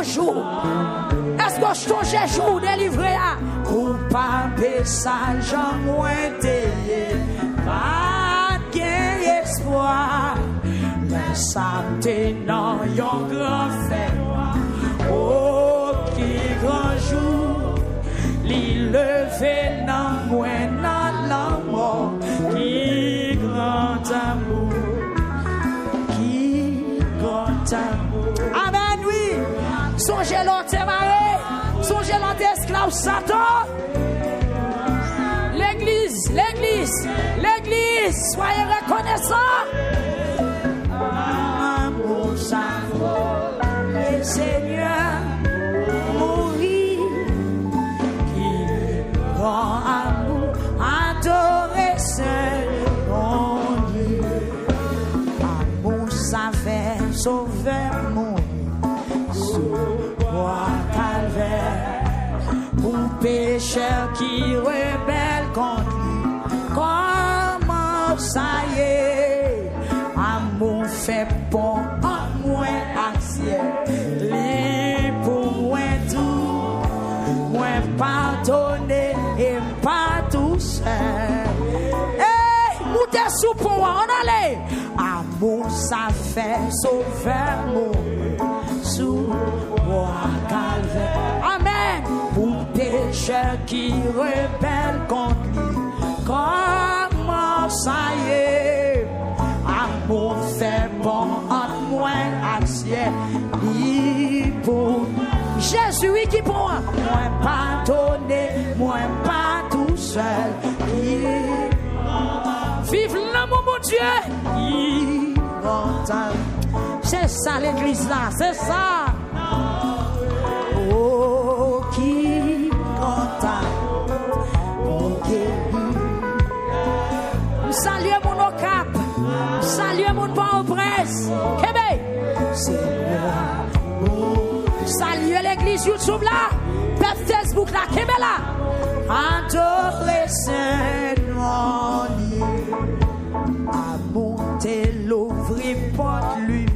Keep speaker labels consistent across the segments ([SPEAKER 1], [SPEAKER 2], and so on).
[SPEAKER 1] jour? Est-ce que je songe jour délivré à? Coupable ça, j'en moins t'ayé. Pas d'espoir. Mais ça m'te dans yon grand fait. Oh, qui grand jour. Li levé dans moi dans la mort. Qui grand amour. Qui grand amour. Amen, oui. Songez l'autre maré. Songez l'autre esclave Satan. L'église, l'église, l'église. Soyez reconnaissants. Amour, ça le Seigneur mourit. Qui rend amour, adorer seul mon Dieu. Amour, ça fait sauver mon Roi calvaire, pour pécheur qui rebelle contre lui. Comment ça y est, amour fait bon en moi action, li pour moi tout, moi pardonner et pas tout seul. Hey, moutez sous pour on allait, amour ça fait sauver mon sous moi calvaire. Amen. Pour pécheur qui rebelle contre lui. Comment ça y est? Amour fait bon entre moi et ciel. Pour Jésus qui pour moi pardonner, moi pas tout seul. Vive l'amour mon Dieu. C'est ça l'église là, c'est ça. Oh, qui content, salut mon Ocap, salut mon Port-au-Prince, Québec. Salut l'église YouTube là, Facebook là, Québec là. Adorer Saint-Nom, à monter l'ouvrir porte lui.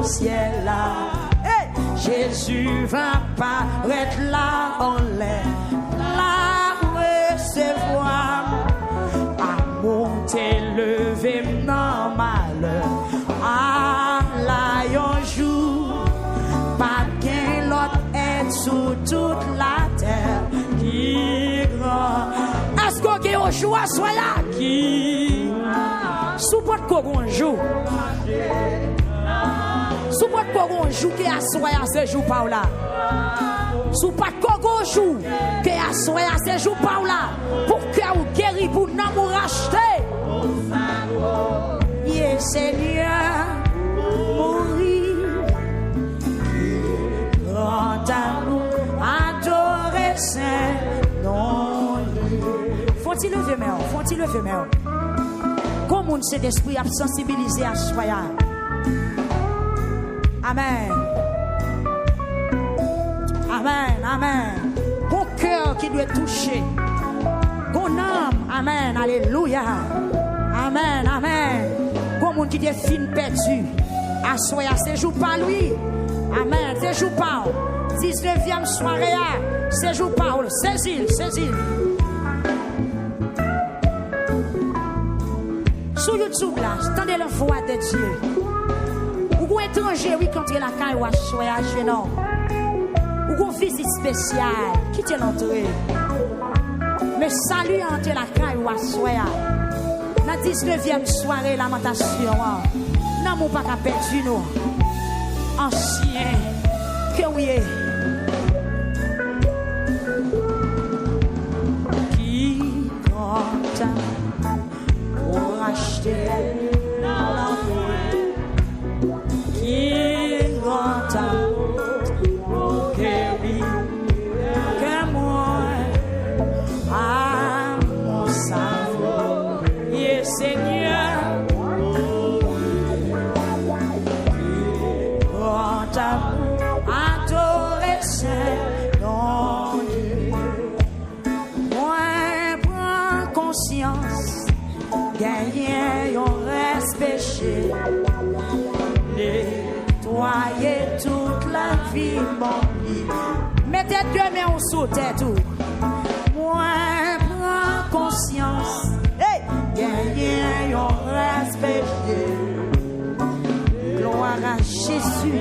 [SPEAKER 1] Au ciel là, hey! Jésus va paraître là en l'air, là recevoir, à monter lever dans malheur, à la un jour, pas qu'un l'autre est sous toute la terre, qui grand. Est-ce qu'on a un jour à soi là? Qui sous pas de quoi on joue? Sous pas de quoi on joue qui a soya ce jour par là. Sous pas de quoi on joue qui a soya ce jour par là. Pour que vous guéri pour nous racheter. Yes Seigneur mourir. Grand amour adorer Saint nom. Faut-il lever main? Faut-il lever main? Comment on s'est d'esprit à sensibiliser à soya? Amen. Amen. Amen. Bon cœur qui doit toucher. Bon âme. Amen. Alléluia. Amen. Amen. Bon monde qui est fin perdu. Assoya, séjour par lui. Amen. Séjour par. 19e soirée. Séjour par. Saisis-le. Saisis-le. Sur YouTube là, tendez la voix de Dieu. Ou étranger, oui, quand il y a la caille ou à choyer à Génon. Ou une visite spéciale, qui t'est l'entrée. Mais salut entre la caille ou à choyer. La 19e soirée, lamentation. Non, mon pas qu'à perdu, nous. Ancien, que oui. Qui compte pour acheter gagner, on reste péché, nettoyer. vie, bon lit. Mettez deux mains sous tête. Moi, prends conscience. Hey, gagnez un respect. Gloire à Jésus.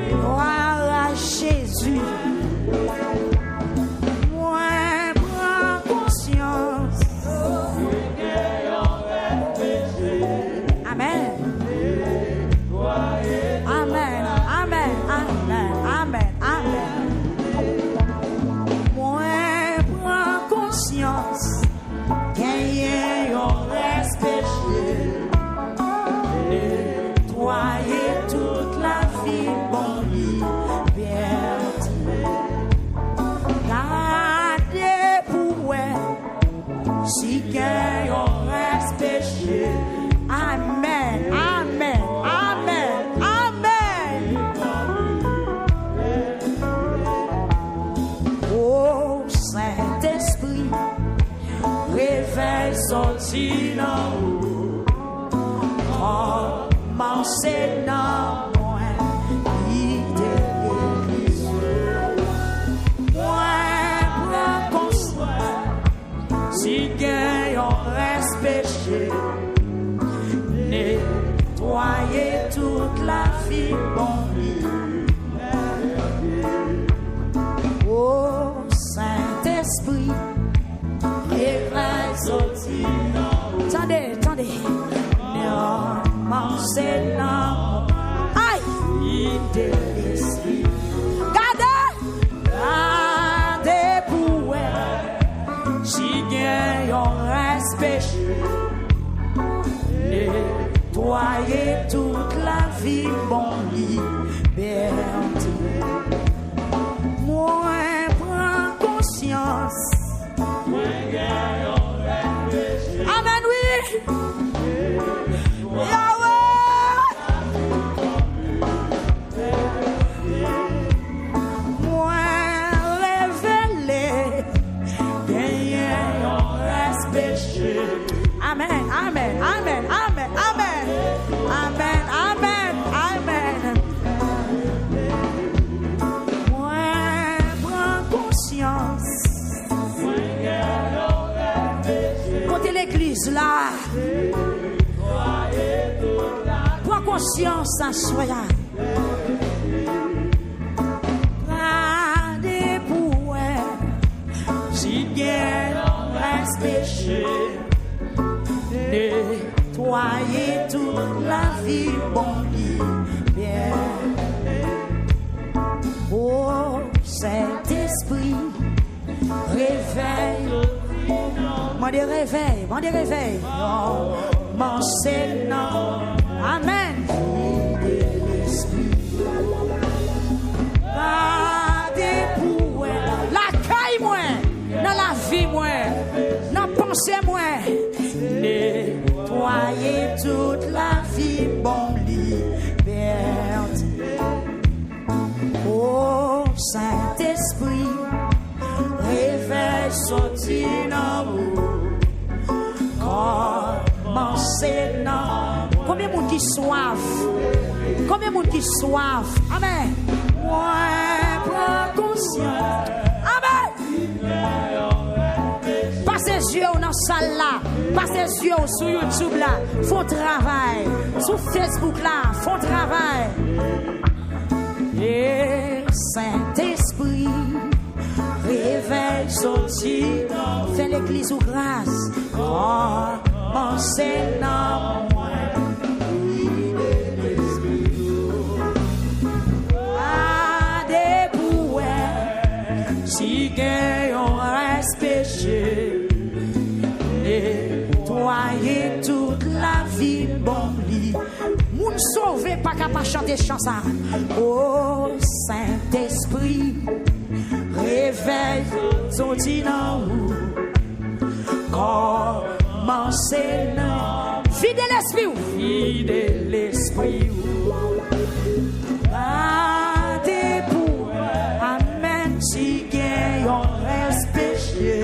[SPEAKER 1] Gloire à Jésus. Moi, prends conscience. Amen. Amen. Amen. Amen. Amen. Amen. Moi, prends conscience. Gagnez un respect. Nettoyer toute la vie, bon liberté. Gardez pour elle, si gagnez un respect. Amen, amen, amen, amen. Oh Saint-Esprit, réveille sorti dans nous. Commencez dans moi, guidez l'Église. Moi, prends conscience, si gagne on reste péché. Nettoyer toute la vie, bon oh Saint-Esprit, réveille sorti. Attendez, attendez. C'est non. Aïe, guidez l'esprit. Gardez pour elle. Si gagne on reste péché. Nettoyer toute la vie, bon liberté. Moi, prends conscience. Amen, oui. Amen, amen, amen, amen, amen, amen, amen, amen. Moi, prends conscience. Côté l'église là. Prends conscience à soi. Gardez pour elle. Si guère reste péché. Nettoyer toute la vie, bon bien. Oh Saint-Esprit, réveille. M'en des réveil, m'en des réveil. Oh, mon Seigneur, amen. Gardez pour la caille moi, dans la vie moi, dans la pensée moi. Nettoyer toute la vie, bon liberté. Oh Saint-Esprit, réveille sorti dans vous. Commencez dans. Combien de monde qui soif? Combien de monde qui soif? Amen. Moi, prends conscience. Amen. Passez les yeux dans la salle là. Passez les yeux sur YouTube là. Font travail. Sur Facebook là. Font travail. Et Saint-Esprit, réveille sorti. Fais l'église ou grâce. Commencez dans moi. Si gagne on reste péché, nettoyer toute la vie, bon lit. Moun sauvé pas capable chanter chanson. Oh Saint-Esprit, réveille son dinan. Commencez non. Fidèle l'esprit, fidèle l'esprit. Gardez pour amen si gagne on reste péché.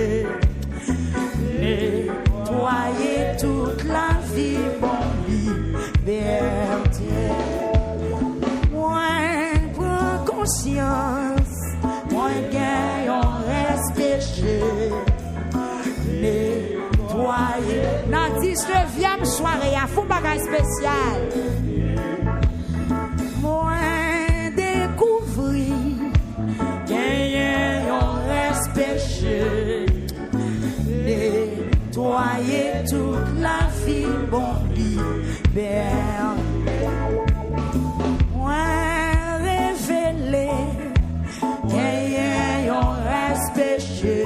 [SPEAKER 1] Nettoyer toute la vie, bon liberté. Moi, prends 19e soirée, à fond bagage spécial. Moi, découvrir, gagner, on reste péché. Nettoyer toute la vie, bon liberté. Moi, révéler, gagner, on reste péché.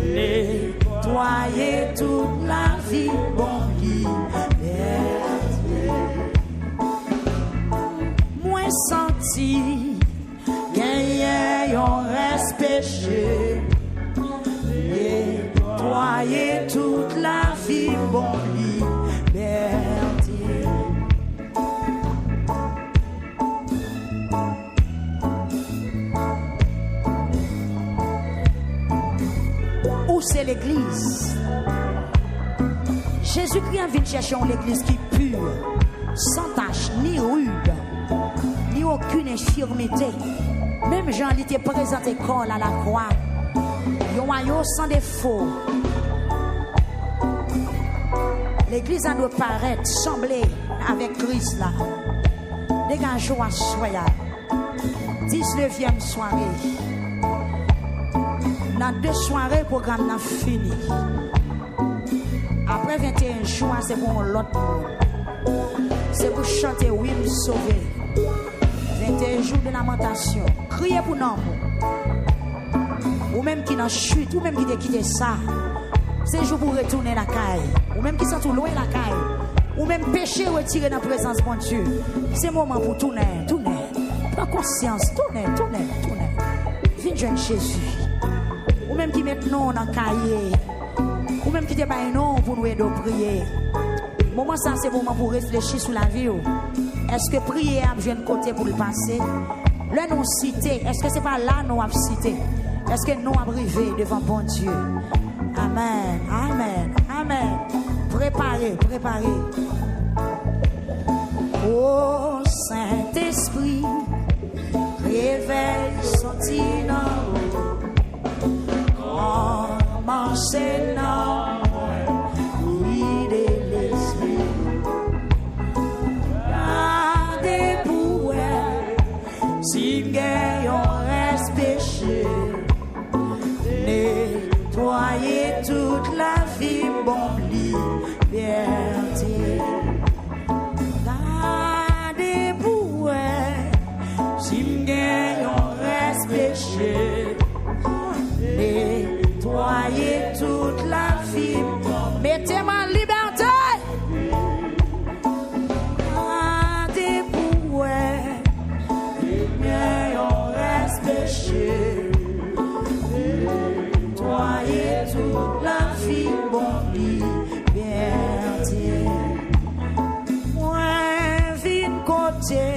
[SPEAKER 1] Nettoyer toute la vie, bon liberté. Moi senti, gagner, on reste péché. Nettoyer toute la vie, bon liberté. Où c'est l'église? Jésus-Christ a venu chercher une église qui est pure, sans tache, ni rude, ni aucune infirmité. Même Jean était présenté col à la croix. Yon maillot sans défaut. L'église a doit paraître, sembler avec Christ là. Dégageons à soya. 19e soirée. Dans 2 soirées, le programme n'a fini. Après 21 jours, c'est pour l'autre monde. C'est pour chanter oui, me sauver. 21 jours de lamentation. Criez pour nous. Ou même qui n'a chute, ou même qui a quitté ça. C'est jour pour retourner la caille. Ou même qui sont tout loin la caille. Ou même péché retirer dans la présence de mon Dieu. C'est moment pour tourner. Prends conscience, tourner. Viens jeune Jésus. Ou même qui met non dans la caille. Ou même qui te pas un nom pour nous aider à prier. Moment ça, c'est moment pour réfléchir sur la vie. Est-ce que prier a besoin de côté pour le passer? Le nom cité, est-ce que c'est pas là nous avons cité? Est-ce que nous avons arrivé devant bon Dieu? Amen. Préparez. Oh Saint-Esprit, réveille sentinelle. Commencez non, oui de l'esprit. Gardez pour elle, si gagne on reste péché. Nettoyer toute la vie, bon liberté. Gardez pour elle, si gagne on reste péché. Nettoyer toute la vie, mettez-moi en liberté. Gardez pour elle, si gagne on reste péché. Nettoyer toute la vie, bon liberté. Moi, vine côté,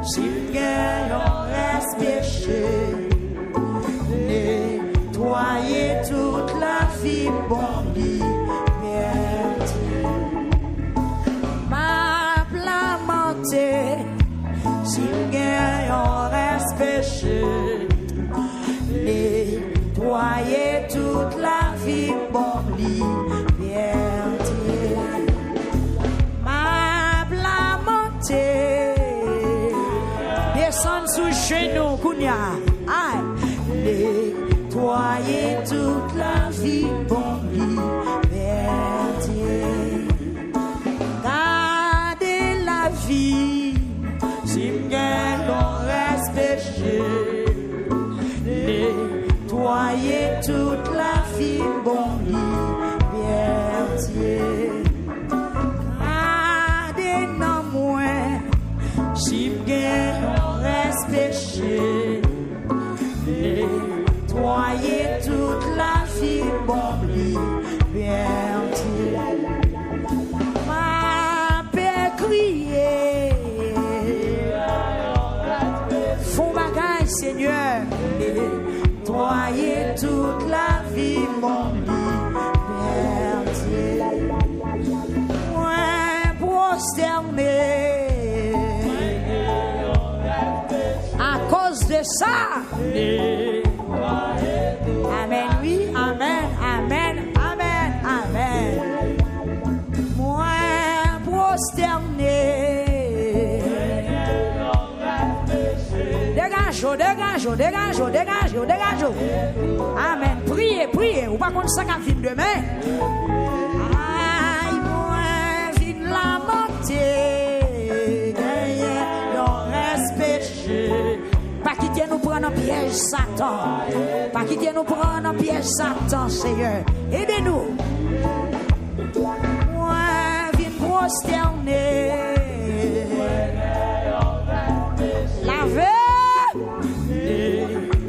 [SPEAKER 1] si gagne on reste péché. Nettoyer toute la vie, bon liberté. Ma lamenté, si gagne on reste péché. Nettoyer toute la vie, bon liberté. Ma lamenté, descend sous genou, Kounia. Nettoyer toute la vie, bon liberté. Gardez la vie, si m'gagne on reste péché. Nettoyer toute la vie, bon liberté. Gardez non moins, si m'gagne on reste péché. Nettoyer toute la vie, bon liberté. Ma paix crier, font bagaille Seigneur. Nettoyer toute la vie, bon liberté. Moi prosterné à cause de ça. Amen, oui, amen. dégage. Amen. Priez. Ou pas contre ça qu'à fin demain. Aïe, moi, vine la montée. Non, respect. Pas quitter nous prendre un piège, Satan. Pas quitter nous prendre un piège, Satan, Seigneur. Aidez-nous. Moi, vine prosterner.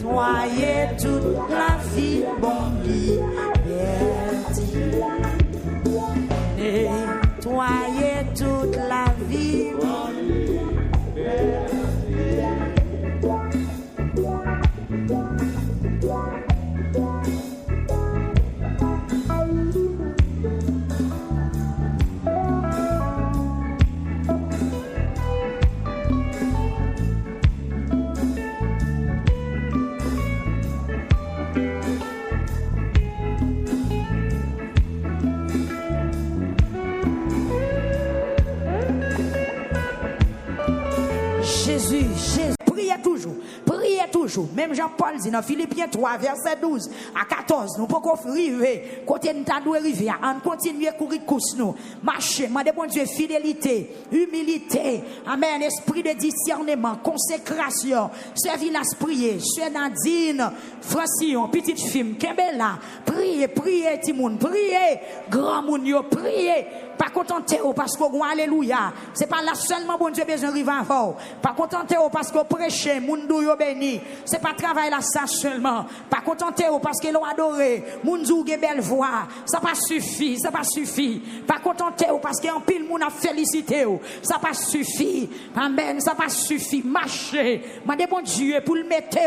[SPEAKER 1] Nettoyer toute la vie, bon liberté. Nettoyer toute la vie, bon liberté. Jésus, priez toujours. Même Jean-Paul dit dans Philippiens 3, verset 12 à 14, nous pouvons arriver, côté nous doit arriver, on continue à courir course nous, marcher, demander bon Dieu fidélité, humilité, amen, esprit de discernement, consécration, servir la prier, Sœur Nadine, Francillon, petite fille, Kembella, priez, Timoun, priez, grand moun yo, priez. Pas contenter parce que alléluia, c'est pas là seulement bon Dieu besoin de avant. Pas contenter parce que prêcher moun dou yo béni, c'est pas travail là ça seulement. Pas contenter parce que l'on adoré, moun dou ge belle voix, ça pas suffit. Pas contenter parce que en pile moun a félicité, ça pas suffit. Amen, ça pas suffit. Marcher, mandez bon Dieu pour le mettre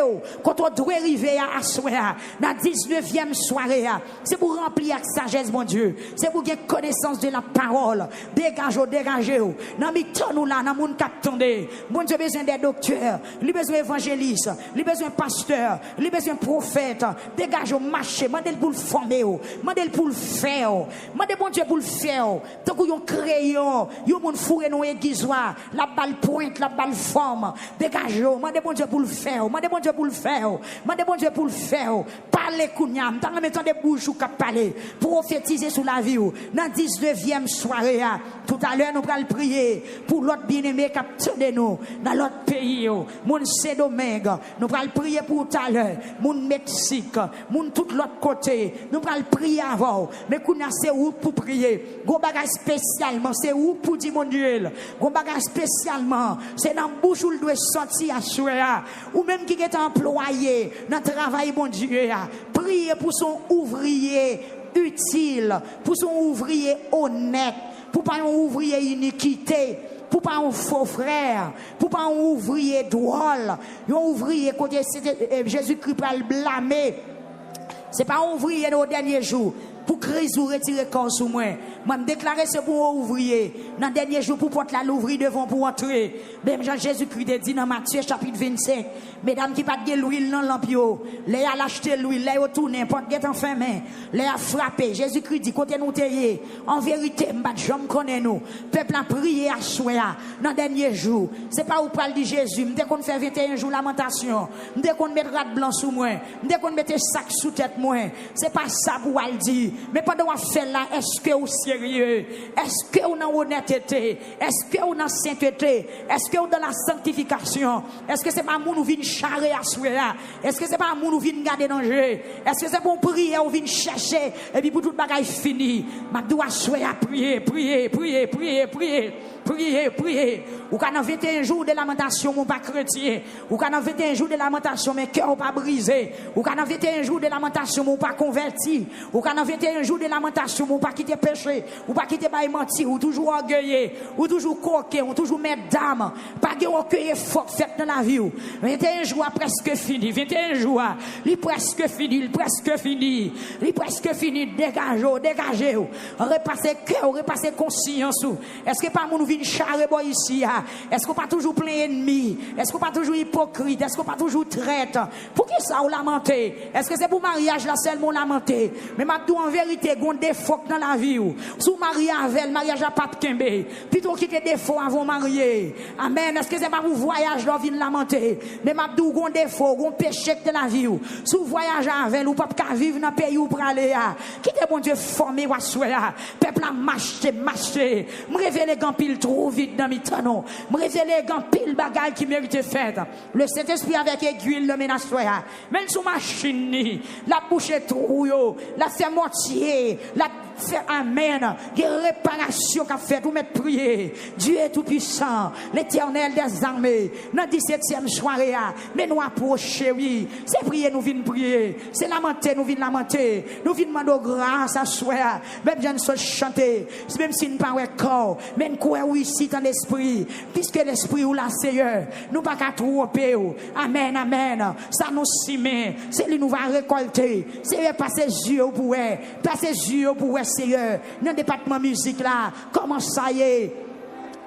[SPEAKER 1] quand on doit arriver à soir dans 19e soirée, c'est pour remplir avec sagesse bon Dieu, c'est pour gagner connaissance de la parole. Dégagez. Dans mi-temps nous là, dans moun captondé. Bon Dieu besoin des docteurs, il besoin d'évangélistes, il besoin de pasteurs, il besoin de prophètes. Dégagez marcher, mandez pour le former, mandez pour le faire. Mandez bon Dieu pour le faire. Tant que yon crayon, yon moun fourré nous aiguisoir, la balle pointe, la balle forme. Dégagez, mandez bon Dieu pour le faire. Mandez bon Dieu pour le faire. Mandez bon Dieu pour le faire. Parlez kounyam, dans le mettant des bouches ou cap parler, prophétiser sur la vie. Dans 19e soirée, tout à l'heure nous allons prier pour l'autre bien-aimé qui attendent nous dans l'autre pays, mon Saint-Domingue, nous allons prier pour tout à l'heure, mon Mexique, mon tout l'autre côté, nous allons prier avant, mais qu'on a c'est où pour prier, go bagage spécialement, c'est où pour dire mon Dieu, go bagage spécialement, c'est dans bouche où il doit sortir à soir, ou même qui est employé dans le travail mon Dieu, prier pour son ouvrier utile, pour son ouvrier honnête, pour pas un ouvrier iniquité, pour pas un faux frère, pour pas un ouvrier drôle, un ouvrier côté Jésus-Christ pas le blâmer. C'est pas un ouvrier au dernier jour. Pour Christ ou retirer corps sous moi. Moi, me déclarer ce pour ouvrier. Dans le dernier jour, pour porter l'ouvrier devant pour entrer. Même Jean-Jésus-Christ dit dans Matthieu chapitre 25. Mesdames qui pas de l'huile dans l'ampio. Les a acheté l'huile, les a tourné, porte guet en fin main. Les a frappé. Jésus-Christ dit, côté nous taillé. En vérité, j'aime connaît nous. Peuple a prié à soir. Dans le dernier jour. C'est pas où parle de Jésus. Dès qu'on fait 21 jours lamentation. Dès qu'on met rat blanc sous moi. Dès qu'on met sac sous tête moi. C'est pas ça pour elle dire. Mais pendant qu'on fait là, est-ce que vous sérieux? Est-ce que vous dans honnêteté? Est-ce que vous dans sainteté? Est-ce que vous dans la sanctification? Est-ce que c'est pas moun ou vient charrer à souhait? Est-ce que c'est pas moun ou vient garder danger? Est-ce que c'est pour prier ou vient chercher? Et puis pour tout bagaille fini, ma doit souhait à prier. Ou quand on 21 jours de lamentation, mon pas chrétien. Ou quand on 21 jours de lamentation, mon cœur pas brisé. Ou quand on 21 jours de lamentation, mon pas converti. Ou quand on 21 jours de lamentation, mon pas quitter péché. Ou pas quitter bail mentir. Ou toujours orgueillé. Ou toujours coquet. Ou toujours mesdames. Pas de orgueil fort fait dans la vie. 21 jours presque fini. 21 jours. Il presque fini. Dégagez. Repassez cœur. Repassez conscience. Est-ce que pas mon vie charré boy ici? Est-ce qu'on pas toujours plein ennemi? Est-ce qu'on pas toujours hypocrite? Est-ce qu'on pas toujours traite? Pour qui ça ou lamenter? Est-ce que c'est pour mariage là seulement lamenter? Mais maintenant en vérité, gon défaut dans la vie. Sous marié avec, mariage à pas de kembe. Plutôt quitter défaut avant marier. Amen. Est-ce que c'est pas pour voyage là vient lamenter? Mais m'a dou gon défaut, gon péché dans la vie. Sous voyage avec ou pas qu'à vivre dans pays ou pour aller à. Quitter bon Dieu formé ou soya. Peuple a marché. Me révéler grand pile trop vite dans mi temps. Me révéler grand pile bagaille qui mérite faire. Le Saint-Esprit avec aiguille le menace soya. Même sous machine la bouche trop yo, la fait mortier, la fait amen, des réparations qu'a fait pour mettre prier. Dieu est tout puissant, l'Éternel des armées. Dans 17e soirée, mais nous approcher, oui. C'est prier, nous venons prier. C'est lamenter, nous venons lamenter. Nous venons demander grâce à soi. Même je ne sais chanter, même si nous ne parlons pas corps, mais nous croyons ici dans l'esprit, puisque l'esprit ou la Seigneur, nous pas qu'à tromper. Amen, amen. Ça nous simet, c'est lui nous va récolter. C'est passer yeux pour eux, passer yeux pour eux. Seigneur, dans le département musique là, comment ça y est?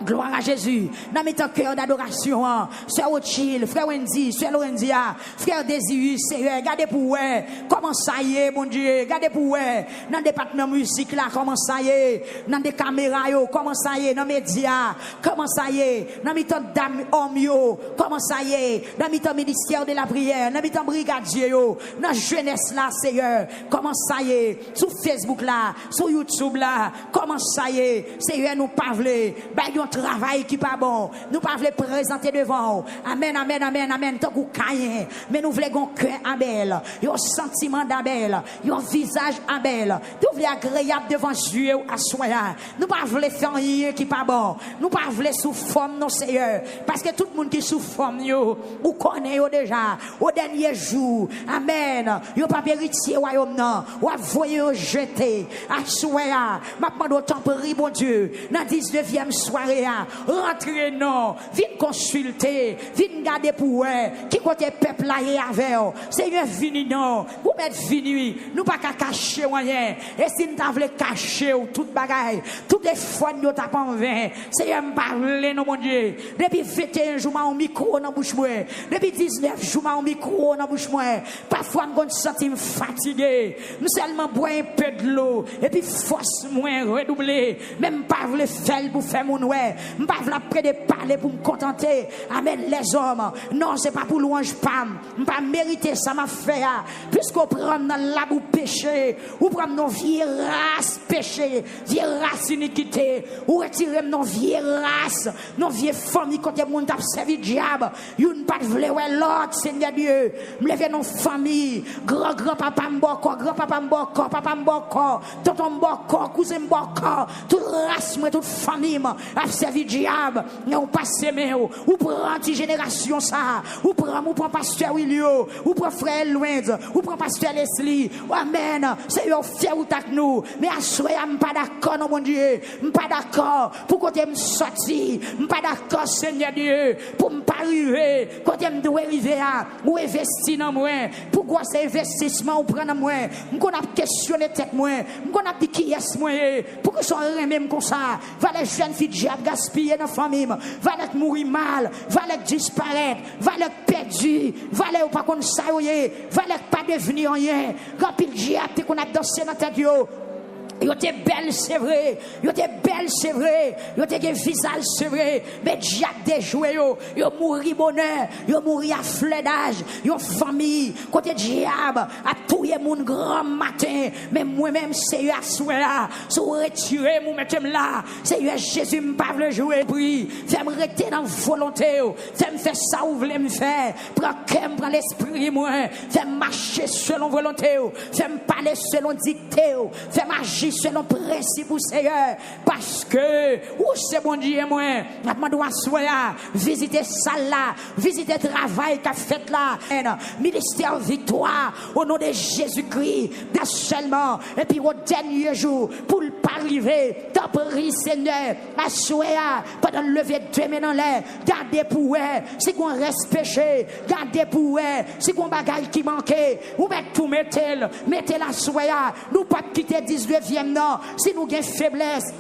[SPEAKER 1] Gloire à Jésus. Dans mes cœur d'adoration, Sœur Ochil, Frère Wendy, Sœur Lorendia, Frère Désirus, Seigneur, regardez pour eux. Comment ça y est, mon Dieu? Regardez pour eux. Dans le département musique là, comment ça y est? Dans des caméras, comment ça y est? Dans les médias, comment ça y est? Dans mes temps d'âme, homme, comment ça y est? Dans mes temps ministère de la prière, dans mes temps brigadier, dans la jeunesse là, Seigneur, comment ça y est? Sur Facebook là, sur YouTube là, comment ça y est? Seigneur, nous parler. Travail qui pas bon, nous pas voulons présenter devant. Amen, amen, amen, amen. Tant qu'on caïn, mais nous voulons un cœur Abel, un sentiment d'Abel, un visage Abel. Nous voulons agréable devant Dieu à soi. Nous pas voulons faire rien qui pas bon. Nous pas voulons sous forme nos Seigneur, parce que tout le monde qui sous forme ou connaît déjà au dernier jour. Amen. Yo pas héritier royaume non, ou voyer jeter à soi. M'a demandé au temple bon Dieu dans 19e soirée. Rentrez non, viens consulter, viens garder pour eux, qui côté peuple là est avec eux. Seigneur, vini non, vous mettez vini, nous pas qu'à cacher rien. Et si nous t'avons caché toute bagaille, toutes les fois nous t'as pas en vain. Seigneur, parlez non mon Dieu. Depuis 21 jours, on micro dans bouche moi. Depuis 19 jours, on micro dans bouche moi. Parfois, on me sens fatigué. Nous seulement boire un peu de l'eau et puis force moins redoubler. Même pas le faire pour faire mon ouais. M'pas v'la près de parler pour me contenter. Amen les hommes. Non, c'est pas pour louange pam. M'pas mériter ça m'a fait. Puisqu'on prend dans la boue péché, ou prend nos vieilles races péché, vieilles races iniquité, ou retirer nos vieilles races, nos vieilles familles quand monde t'a servi diable. Youn pas vle ouais l'autre Seigneur Dieu. M'lever nos familles, grand papa m'boko, grand papa m'boko, papa m'boko, tonton m'boko, cousin m'boko, toute race moi toute famille a servi diable, ou passe mes ou prend anti-génération ça, ou prend pasteur Willio, ou prend frère Loinz, ou prend pasteur Leslie. Amen. C'est yo fait ou tak nous, mais à soi pas d'accord non mon Dieu, pas d'accord pour côté me sortir, pas d'accord Seigneur Dieu, pour me pas arriver côté me doit arriver à ou investir dans moi. Pourquoi c'est investissement ou prendre moi? M'on a questionné tête moi, m'on a dit qui est moi? Pourquoi sont même comme ça? Va les jeunes filles diable gaspiller dans la famille, va les mourir mal, va les disparaître, va les perdre, va les pas qu'on ça va les pas devenir rien. Quand il diable qu'on a dansé dans tête yo. Yo te belle c'est vrai, yo te belle c'est vrai, yo te gen visage c'est vrai, mais diable déjoué yo mouri bonheur, yo mouri à fleur d'âge, yo famille côté diable a touyer moun grand matin, mais moi même c'est à souhait là, sous retirer mon mettre là, c'est Jésus me pas le jouer prie, fais me rester dans volonté, fais me faire ça ou voulez me faire, prends cœur, prends l'esprit moi, fais marcher selon volonté, fais me parler selon dictée, fais marcher selon principe ou Seigneur, parce que où c'est bon Dieu moi je dois soya visiter salle là, visiter travail qu'a fait là, ministère victoire au nom de Jésus-Christ seulement, et puis au dernier jour pour ne pas arriver t'en prie Seigneur à soya pendant le lever de main dans l'air, gardez pour eux si qu'on reste péché, gardez pour eux si qu'on bagaille qui manquait, ou mettre tout mettez la soya, nous pas quitter 19e non, si nous avons faiblesse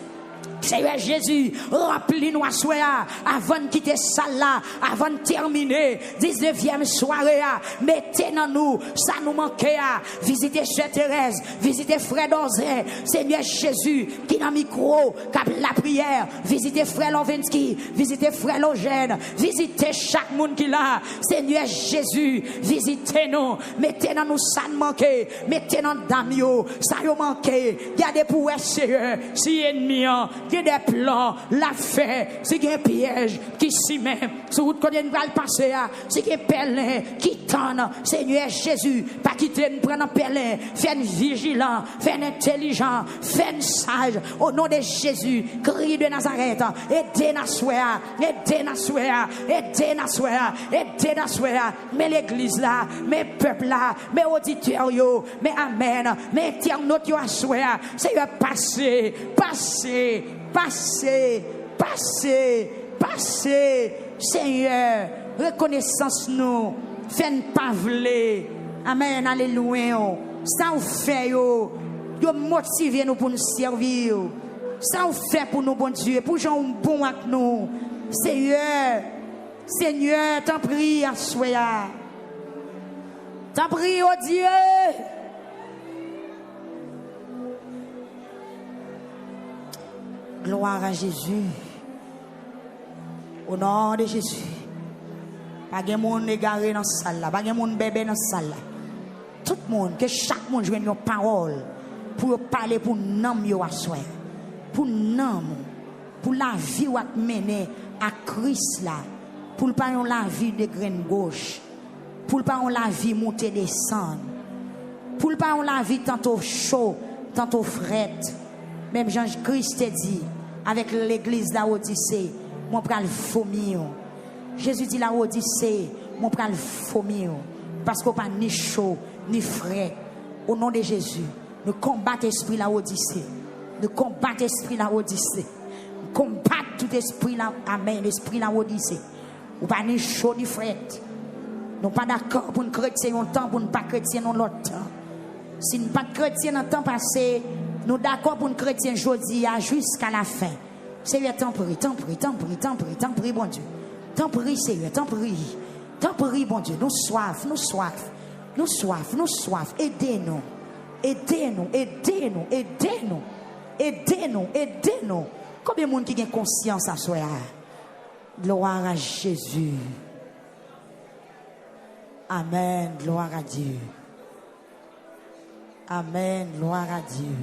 [SPEAKER 1] Seigneur Jésus, remplis-nous à soir avant de quitter salle là, avant de terminer 19e soirée. Mettez dans nous, ça nous manquait. Visitez Sœur Thérèse, visitez Frère Donzé, Seigneur Jésus, qui dans le micro, qui a la prière. Visitez Frère Lovensky, visitez Frère Logène, visitez chaque monde qui l'a. Seigneur Jésus, visitez-nous, mettez dans nous ça nous manquait, mettez dans Damio, ça nous manquait. Gardez pour Seigneur, si ennemi, il y a des plans, la fait, si il y a un piège qui s'y met, sur route qu'on va le passer, si il y a un pèlerin qui tend, Seigneur Jésus, pas quitter nous prendre un pèlerin, fais-nous vigilant, fais-nous intelligent, fais-nous sage, au nom de Jésus, crie de Nazareth, aidez Nassoua, aidez Nassoua, aidez Nassoua, aidez Nassoua, mais l'église là, mes peuples là, mes auditeurs yo, mais amen, mes internautes yo Nassoua, Seigneur, passez, passez, passez, passez, passez, Seigneur, reconnaissance nous, fais-nous pas vler, amen, alléluia, ça vous fait yo, yo motivez nous pour nous servir, ça vous fait pour nous, bon Dieu, pour gens bon avec nous, Seigneur, Seigneur, t'en prie à soya, t'en prie au Dieu. Gloire à Jésus. Au nom de Jésus. Pas de monde égaré dans la salle, pas de monde bébé dans la salle. Tout le monde, que chaque monde joue une parole pour parler pour nom yo assoir. Pour nom, pour la vie ou mener à Christ là. Pour pas la vie de graine gauche. Pour pas la vie monter descendre. Pour pas la vie tantôt chaud, tantôt frette. Même Jean-Christ a dit, avec l'église d'Odyssée, mon pral vomir. Jésus dit la Odyssée, mon pral vomir. Parce qu'on pas ni chaud, ni frais. Au nom de Jésus, nous combattons l'esprit la Odyssée. Nous combattons l'esprit la Odyssée. Nous combattons tout esprit la, amen, l'esprit la Odyssée. Ou pas ni chaud, ni frais. Nous pas d'accord pour nous chrétiens un temps, pour nous pas chrétiens dans l'autre temps. Si nous pas chrétiens dans le temps passé, nous d'accord pour nous chrétiens aujourd'hui jusqu'à la fin. Seigneur, t'en prie, t'en prie, t'en prie, t'en prie, t'en prie, bon Dieu. T'en prie, Seigneur, t'en prie. T'en prie, bon Dieu. Nous soif, nous soif, nous soif, nous soif. Aidez-nous, aidez-nous, aidez-nous, aidez-nous, aidez-nous, aidez-nous. Combien de monde qui a conscience à soi? Gloire à Jésus. Amen, gloire à Dieu. Amen, gloire à Dieu.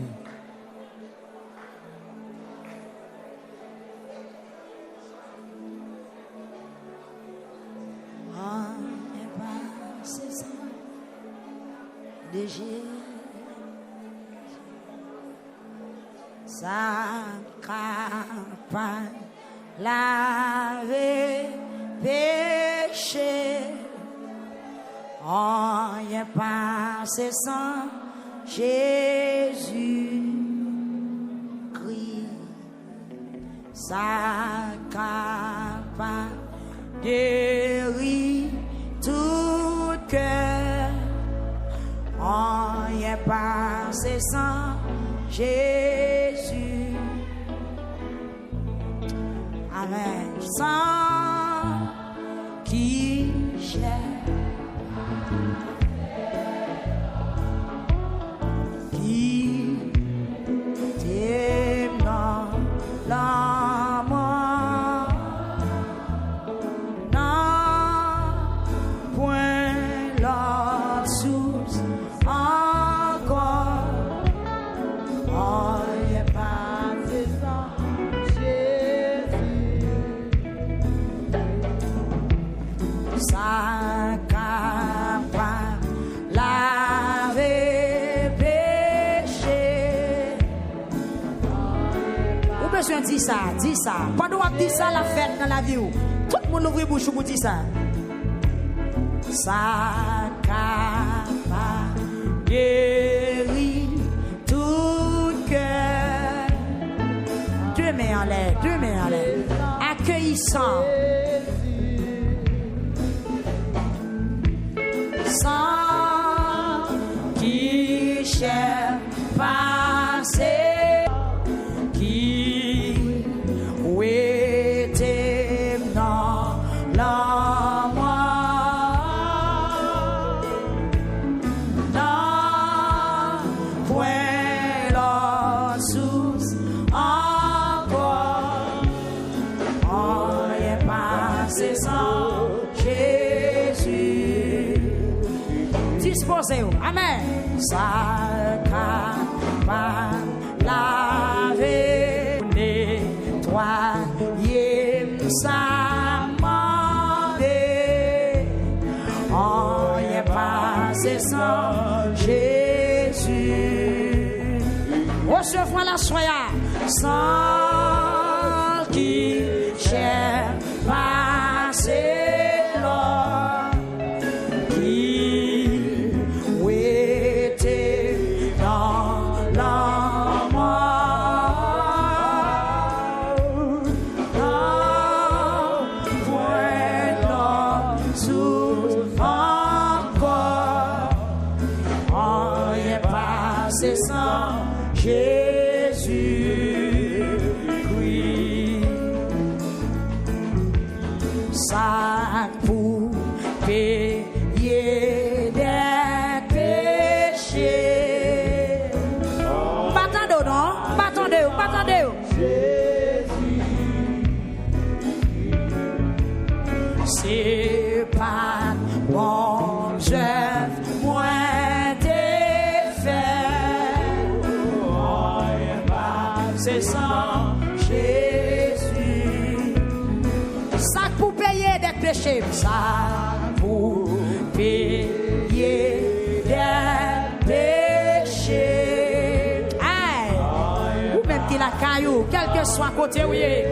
[SPEAKER 1] De Jésus, sa campagne laver péché, on y est passé sans Jésus Christ, sa campagne guérit tout cœur. On y est passé sans Jésus. Amen. Sans qui cherche, qui t'aime dans l'amour, non, point l'autre source. Sa campagne laver péché. Ou besoin de dire ça, dis ça. Pendant qu'on dit ça, la fête dans la vie. Tout le monde ouvre bouche pour dire ça. Sa campagne guérit tout cœur. Deux mains en l'air, deux mains en l'air. Accueillissant. Sans qui cherche passer, qui point l'autre source encore. On est passé sans Jésus. Disposez-vous. Amen. Ça va laver, nettoyer, ça m'aider. On est passé sans Jésus. Recevons la soya sans qui cher passer. C'est pas bon, je moins défait. C'est sans Jésus. Sac pour payer des péchés. Sac pour payer des péchés. Aïe. Ou même qu'il a caillou, quel que soit côté où il est.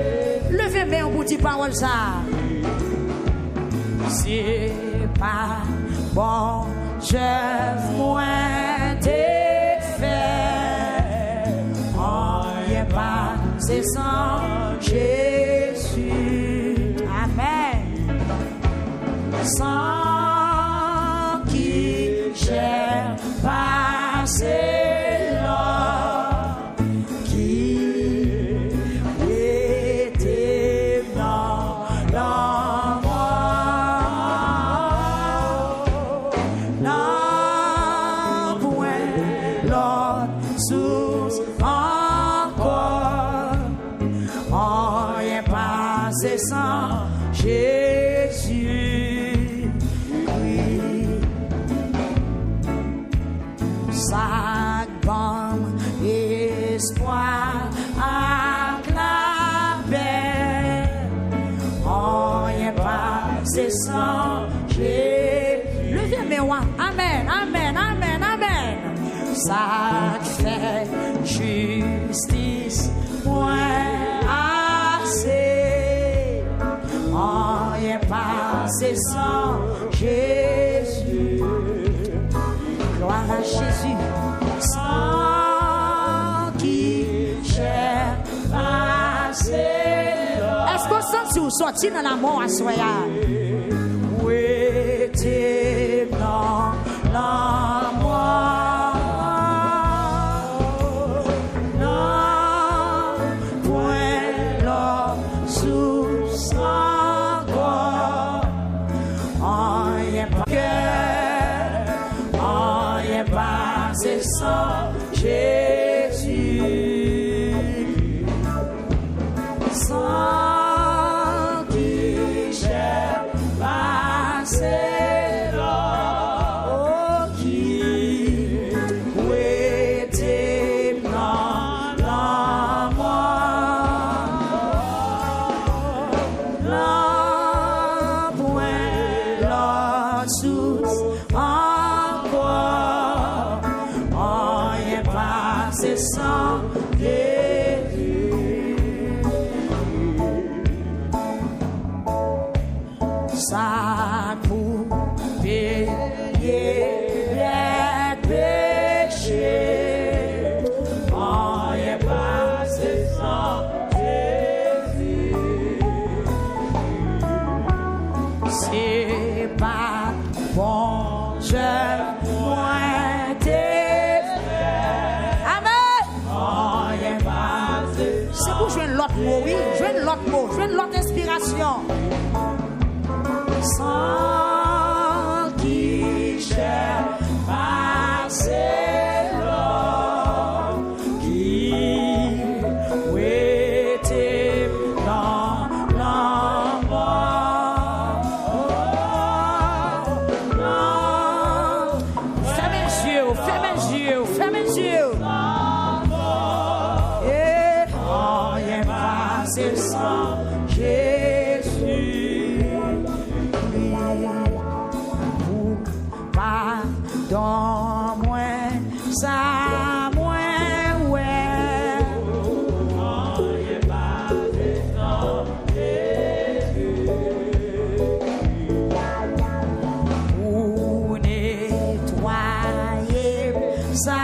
[SPEAKER 1] Levez-moi un bout de parole ça. C'est pas bon, je moins défait. On est pas, c'est sans Jésus. Amen. Sans qui j'ai passé là. Sans Jésus, oui. Sac bon espoir acclamé. On y est passé sans Jésus. Levez mes mains. Amen, amen, amen, amen. Sac fait justice, point assez. On y est passé sans Jésus. Gloire à Jésus. Sans qui j'ai passé. Est-ce qu'on sent si vous sortez dans la mort à soya? Oui, t'es dans la mort. Sans Jésus, sans qui j'ai passé là, oh qui était dans la mort, là point la source encore. C'est sans Jésus. Ça pour payer les péchés. On est passé sans Jésus. C'est pas bon, je moins c'est pour jouer l'autre mot, oui, jouer l'autre mot, jouer l'autre inspiration. Sans qui j'ai passé là. c'est sang Jésus. Pour pardon, moi, ça, moi, ouais. Pour nettoyer, ça.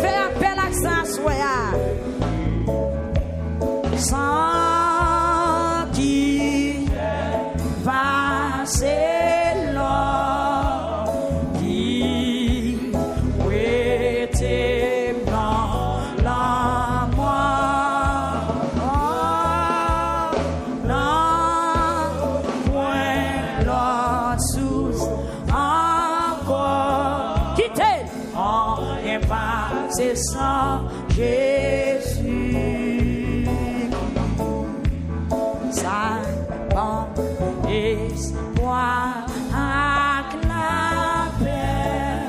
[SPEAKER 1] Fais appel à ça, soya. Sans qui passer l'or, qui était dans la mort. Oh, non, point l'autre sous encore. Quittez. C'est sans Jésus. Ça bon espoir avec la paix.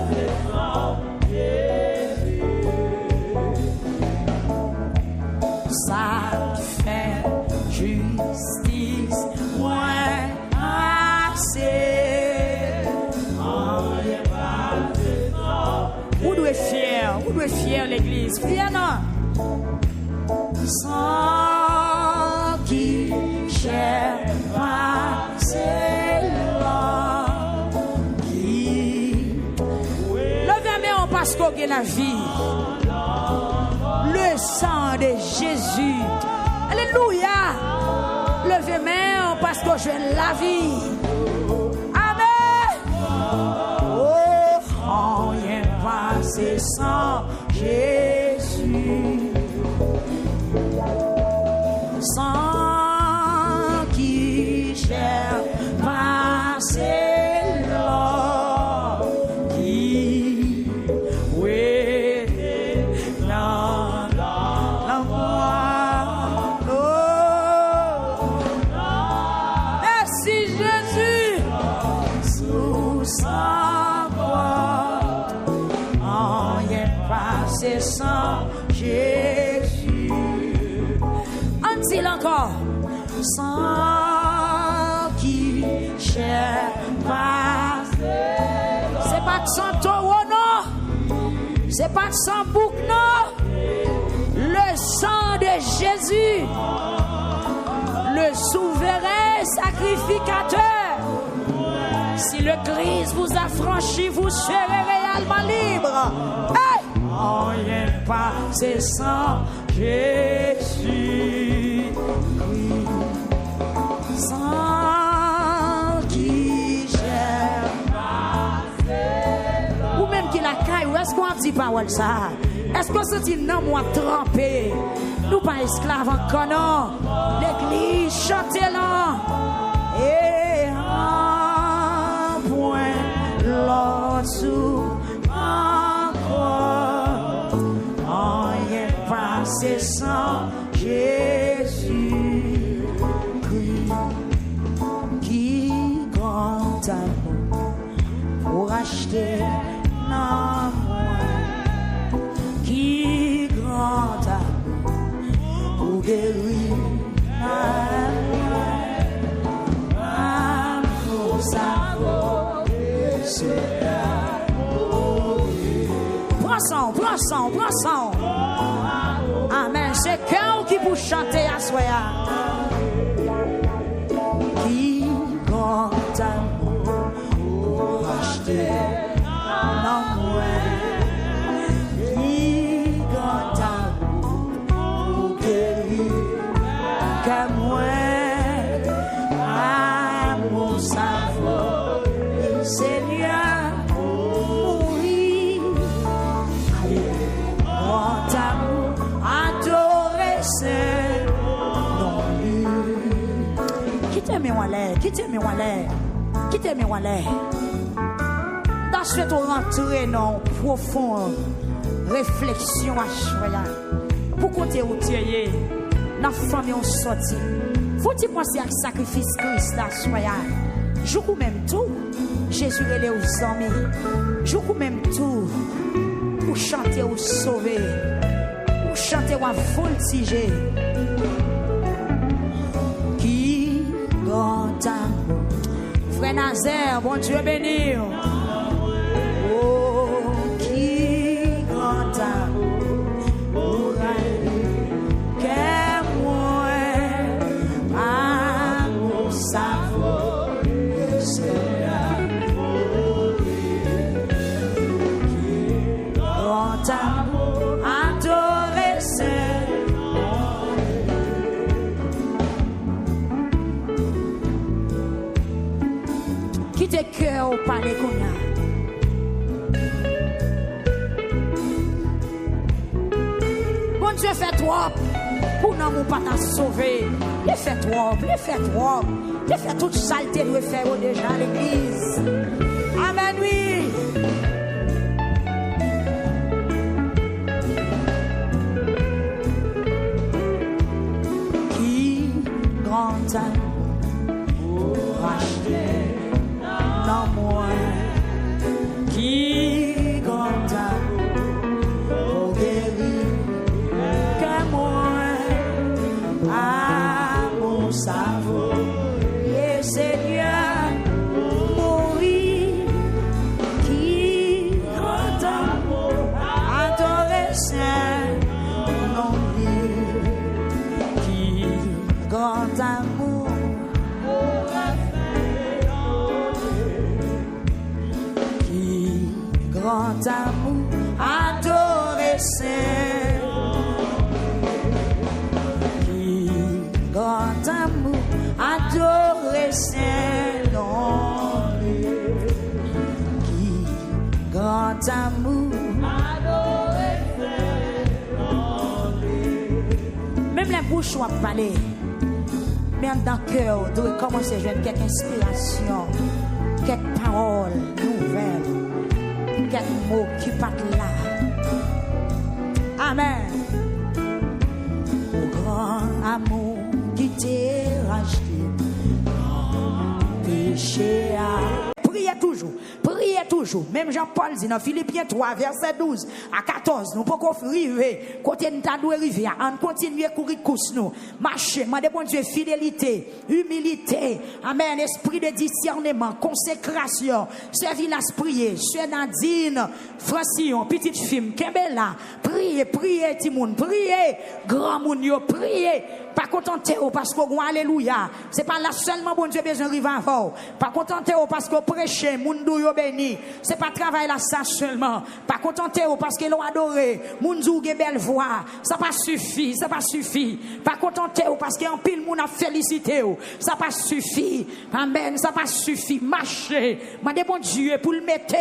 [SPEAKER 1] C'est sans Jésus. Ça fait justice, moins assez. Vous devez fier l'église. Fier non. Sans qui cherche c'est là qui levez main parce qu'on a la vie. Le sang de Jésus. Alléluia. Levez main parce que je la vie. C'est sans Jésus, sans qui cherche passer l'or, qui oui dans la voie. Oh, merci Jésus, sous sa voix. C'est sans Jésus. En dit encore, sans qui cherche pas. C'est pas de sang taureau, non. C'est pas de sang bouc, non. Le sang de Jésus, le souverain sacrificateur. Si le Christ vous a franchi, vous serez réellement libre. Hey! Oh, rien pas, c'est sans Jésus. Sans qui j'aime. Ou même qui la caille, ou est-ce qu'on dit parole ça? Est-ce qu'on se dit non, moi trempé? Nous pas esclaves encore, non. L'église, chantez-la. Et un point, l'autre sous encore. C'est sans Jésus qui grand amour pour acheter l'amour, qui grand amour pour guérir l'amour, ça prends son, prends son, prends son. Amen. C'est cœur qui vous chanter à soi. Qui grand amour pour acheter l'amour. Qui grand amour pour guérir qu'à moi. Amour savoir Seigneur. Oui. Grand amour. Quittez-moi l'air, quittez-moi l'air, quittez-moi l'air. Dans ce fait, on rentre dans une profonde réflexion à choisir. Pour compter où tu es, dans la famille on sortit. Faut-il penser à sacrifice Christ à choisir? Je vous même tout. Jésus est aux amis. Je vous même tout. Pour chanter ou sauver. Pour chanter ou voltiger. Qui grand amour. Frère Nazaire, bon Dieu béni. Oh, qui grand amour. Quitte cœur au palais qu'on a. Bon Dieu fait trop pour nous pas t'en sauver. Il fait trop, il fait trop. Il fait toute saleté de faire déjà à l'église. Amen, oui. Qui grand amour racheter dans moi, qui grand amour guérir que moi, à mon cerveau, et Seigneur mourir, qui grand amour adorer Saint, non qui grand amour. Grand amour, adoré Saint. Qui grand amour, adoré Saint. Qui grand amour, adoré Saint. Même les bouches ont parlé. Mais dans le cœur, doit commencer à jouer quelques inspirations, quelques paroles nouvelles. Quelques mots qui partent là. Amen. Au grand amour qui t'est racheté, péché à. Priez toujours. Même Jean-Paul dit dans Philippiens 3, verset 12 à 14, nous pouvons arriver. Côté nous doit arriver, on continue à courir course nous. Marcher, demandez bon Dieu fidélité, humilité. Amen. Esprit de discernement, consécration. Servir la prier. Sœur Nadine, Francillon, petite fille, Kembela. Priez, Timoun. Priez, grand moun yo. Priez. Pas contenter parce que alléluia. C'est pas là seulement bon Dieu besoin de avant. Pas contenter parce que prêcher, moun dou yo béni. C'est pas travail là ça seulement. Pas contenter parce que l'on adoré, moun dou ge belle voix. Ça pas suffit, Pas contenter parce que en pile moun a félicité. Ça pas suffit. Amen, ça pas suffit. Marcher. Mandez bon Dieu pour le mettre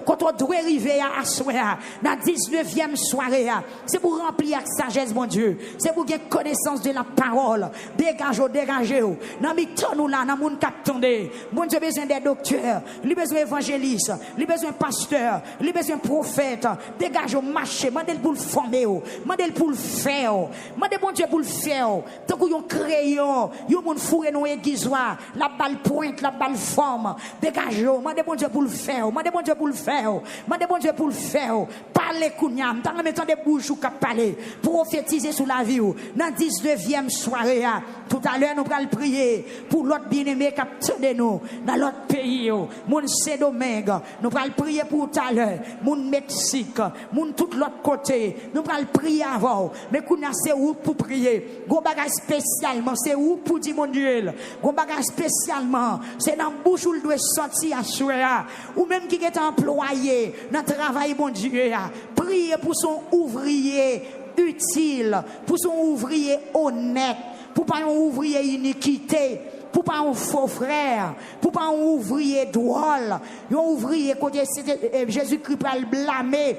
[SPEAKER 1] quand on doit arriver à soir dans 19e soirée. C'est pour remplir avec sagesse bon Dieu. C'est pour gagner connaissance de la parole. Dégagez. Dans mi temps nous là, dans moun captondé. Bon Dieu besoin des docteurs, il besoin d'évangélistes, il besoin pasteur, il besoin prophète. Dégagez au marché, mandez pour le former, mandez pour le faire. Mandez bon Dieu pour le faire. Tant que yon crayon, yon moun fourré nos églises, la balle pointe, la balle forme. Dégagez, mandez bon Dieu pour le faire. Mandez bon Dieu pour le faire. Mandez bon Dieu pour le faire. Parlez kounyam, dans le mettant des bouches ou cap parler, prophétiser sur la vie. Dans 19e soirée, tout à l'heure nous allons prier pour l'autre bien-aimé qui a nous dans l'autre pays. Moun Saint-Domingue, nous allons prier pour tout à l'heure. Moun Mexique, moun tout l'autre côté. Nous allons prier avant. Mais qu'on a c'est où pour prier. Gon bagage spécialement, c'est où pour dire mon Dieu. Gon bagage spécialement, c'est dans bouche où il doit sortir à soir. Ou même qui est employé dans le travail mon Dieu. Prier pour son ouvrier utile, pour son ouvrier honnête, pour pas un ouvrier iniquité, pour pas un faux frère, pour pas un ouvrier drôle, un ouvrier côté Jésus-Christ va le blâmer.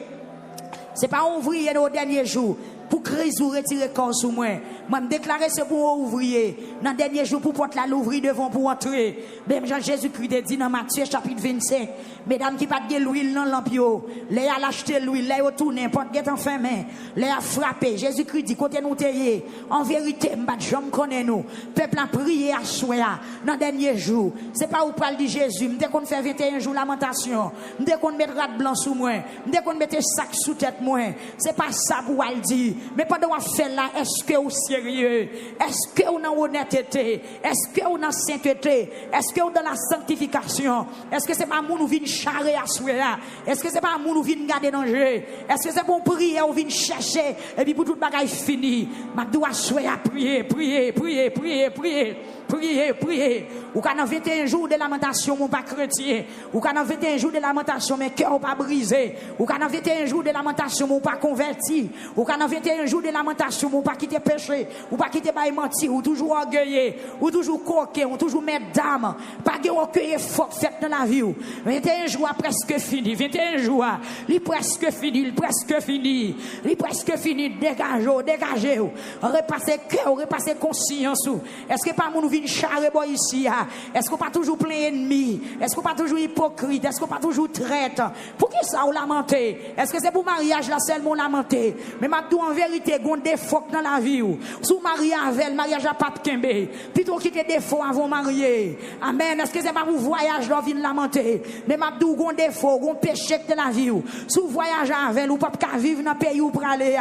[SPEAKER 1] C'est pas un ouvrier au dernier jour. pour crise ou retirer corps sous moi. Moi me déclarer c'est pour ouvrier. Dans dernier jour pour porte la l'ouvrier devant pour entrer. Même Jean Jésus-Christ dit dans Matthieu chapitre 25, mesdames qui pas de l'huile dans l'ampio, les a acheté l'huile, les a tourné, porte get en fin main, les a frappé. Jésus-Christ dit côté nous tailler. En vérité, m'bat j'aime connaît nous. Peuple a prié à soya dans dernier jour. C'est pas où parle de Jésus, m'dé qu'on fait 21 jours lamentation, m'dé qu'on met rat blanc sous moi, m'dé qu'on mette sac sous tête moi. C'est pas ça pour le dire. Mais pendant qu'on fait là, est-ce que vous sérieux? Est-ce que vous en honnêteté? Est-ce que vous en sainteté? Est-ce que vous dans la sanctification? Est-ce que c'est pas nous vient charrer à soya? Est-ce que c'est pas nous vient garder danger? Est-ce que c'est pour prier ou vient chercher et puis pour tout bagage fini? Ma doit soya prier, prier, prier, prier, prier. Priez, priez. Ou quand on 21 jours de lamentation, mon pas chrétien. Ou quand on 21 jours de lamentation, mes cœurs pas brisés. Ou quand on 21 jours de lamentation, mon pas converti. Ou quand on 21 jours de lamentation, mon pas quitter péché. Ou pas quitter pas mentir. Ou toujours orgueillé. Ou toujours coquet. Ou toujours mettre dame. Pas de orgueil fort fait dans la vie. 21 jours presque fini. 21 jours, il presque fini. Il presque fini. Il presque fini. Dégagez, dégagez. Repassez cœur, repassez conscience. Est-ce que pas mon vie charré ici? Est-ce qu'on pas toujours plein ennemi? Est-ce qu'on pas toujours hypocrite? Est-ce qu'on pas toujours traite? Pour qui ça ou lamenter? Est-ce que c'est pour mariage là seulement lamenter? Mais maintenant en vérité, il y a des défauts dans la vie. Sous mariage avec le mariage à pas de kembe. Plutôt qu'il y ait des défauts avant marier. Amen. Est-ce que c'est pas pour voyage là vient lamenter? Mais maintenant il y a des défauts, il y a péché de la vie. Sous voyage avec ou pas qu'à vivre dans le pays où pour aller.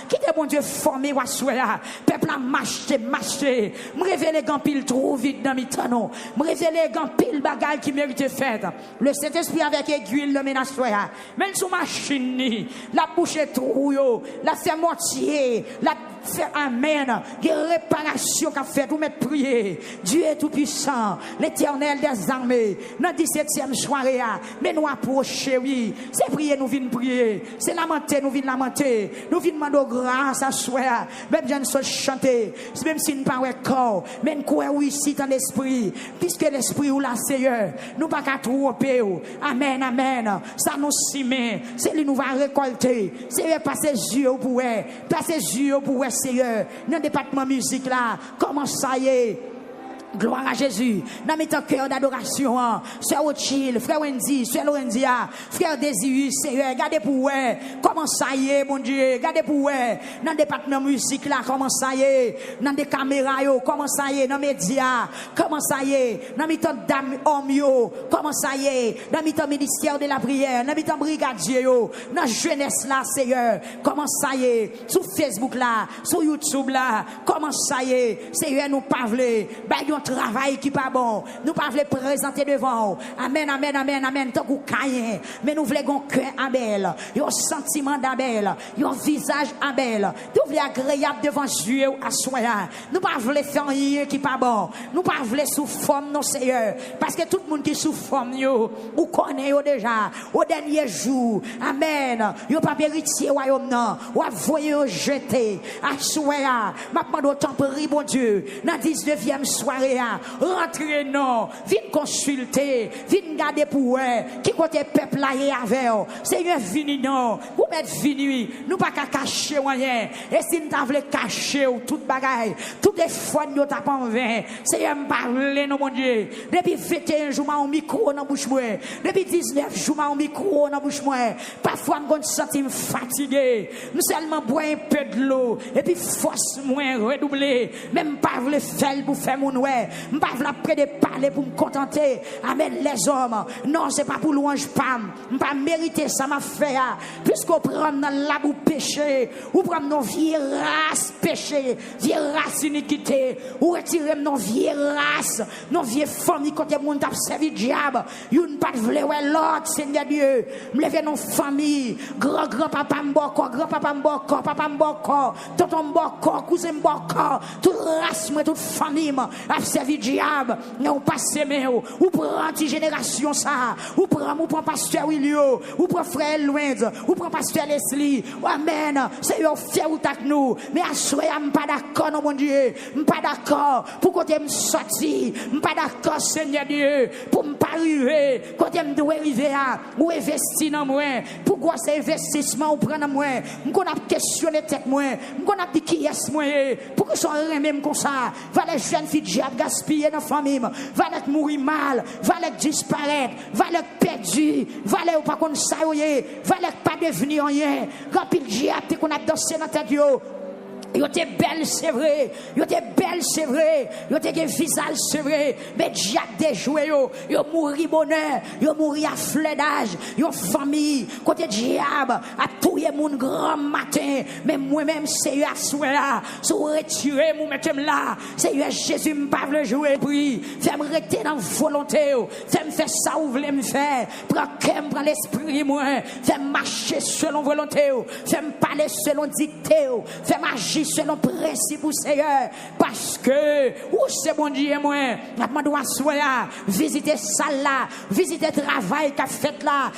[SPEAKER 1] Qui est bon Dieu formé ou assoya? Peuple a marché, marché. Me révéler grand pile trop vite dans mes temps. Me révéler grand pile bagaille qui mérite faire. Le Saint-Esprit avec aiguille le menace soya. Même sous machine, la bouche est trop yo, la fait moitié, la fait amen. Des réparations qu'a fait tout mettre prier. Dieu est tout puissant, l'Éternel des armées. Dans 17e soirée, mais nous approcher oui. C'est prier nous venons prier. C'est lamenter nous venons lamenter. Nous venons demander grâce à soi. Même gens se chanter. Même si nous pas corps, même quoi oui ici dans l'esprit. Puisque l'esprit ou la Seigneur, nous pas qu'à tromper. Amen, amen. Ça nous simet. C'est lui nous va récolter. C'est passer yeux pour passer yeux pour Seigneur. Dans le département musique là, comment ça y est? Gloire à Jésus. Dans mes cœur d'adoration, Sœur Ochil, Frère Wendy, Sœur Lorendia, Frère Désirus, Seigneur, regardez pour eux. Comment ça y est, mon Dieu, regardez pour eux. Dans le département musique là, comment ça y est. Dans des caméras, comment ça y est. Dans les médias, comment ça y est. Dans mes temps d'hommes, comment ça y est. Dans mes temps ministère de la prière, dans mes temps brigadier, dans la jeunesse là, Seigneur, comment ça y est. Sur Facebook là, sur YouTube là, comment ça y est. Seigneur, nous parler. Travail qui pas bon, nous pas voulons présenter devant. Amen, amen, amen, amen. Tant qu'on caille, mais nous voulons un cœur Abel, un sentiment d'Abel, un visage Abel. Nous voulons agréable devant Dieu à soi. Nous pas voulons faire rien qui pas bon. Nous pas voulons sous forme nos Seigneur, parce que tout le monde qui sous forme yo, ou connaît yo déjà au dernier jour. Amen. Yo pas héritier royaume non, ou voyer jeter à soi. Maintenant autant prie bon Dieu dans 19e soirée. Rentrez non, viens consulter, viens garder pour eux, qui côté peuple là est avec eux. Seigneur vini non, vous mettre vini, nous pas qu'à cacher rien. Et si nous t'avons caché tout bagaille, toutes les fois nous t'as pas en vain. Seigneur parler non mon Dieu. Depuis 21 jours mon micro dans bouche moi. Depuis 19 jours mon micro dans bouche moi. Parfois me sentir fatigué. Nous seulement boire un peu de l'eau et puis force moins redoubler. Même pas le faire pour faire mon ouais. Je ne vais pas près de parler pour me contenter. Amen, les hommes. Non, ce n'est pas pour louange pam. Je ne vais pas mériter ça, m'a fait. Puisqu'on prend dans la boue péché, ou prend nos vieilles races péché, vieilles races iniquité, ou retirer nos vieilles races, nos vieilles familles, quand les gens ont servi le diable. Ils ne pas voulu l'autre, Seigneur Dieu. Me lever nos familles, grand-papa mboko, grand-papa mboko, papa mboko, tonton mboko, cousin mboko, toute race, toute famille, servi diable, on passe mais ou prend anti-génération ça, ou prend pasteur Willio, ou prend frère Louise, ou prend pasteur Leslie. Amen. C'est yo fier ou tak nous, mais assoyez pas d'accord non mon Dieu, pas d'accord pour côté me sortir, pas d'accord Seigneur Dieu, pour me pas arriver côté me doit arriver à ou investir dans moi. Pourquoi c'est investissement ou prendre moi? M'on a questionné tête moi, m'on a dit qui est moi? Pourquoi sont même comme ça? Va les jeunes filles diable gaspiller dans famille, va les mourir mal, va les disparaître, va les perdu, va les pas comme ça va les pas devenir rien. Quand il diable qu'on a dansé dans tête yo. Yo te belle c'est vrai, yo te belle c'est vrai, yo te gen visage c'est vrai, mais diable déjoué yo mouri bonheur, yo mouri à flédage, yo famille côté diable a tout le monde grand matin, mais moi même c'est à soir sous retirer moi mettem là, c'est Jésus m'pa vle jouer pri, fais me rester dans volonté, fais me faire ça ou vle me faire, prends l'esprit moi, fais marcher selon volonté, fais me parler selon dictée, fais m'agir selon principe ou Seigneur, parce que c'est bon Dieu moi je dois soya visiter salle là, visiter travail qu'a fait là,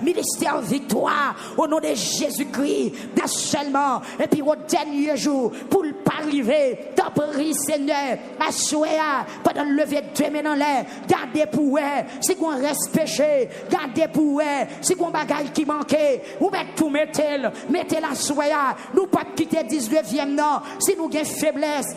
[SPEAKER 1] ministère victoire au nom de Jésus-Christ seulement, et puis au dernier jour pour ne pas arriver t'en prie Seigneur à soya pendant le lever de mains dans l'air, gardez pour si qu'on reste péché, gardez pour si qu'on bagage qui manquait ou mettre tout mettez la soya, nous pas quitter 19e non, si nous avons faiblesse,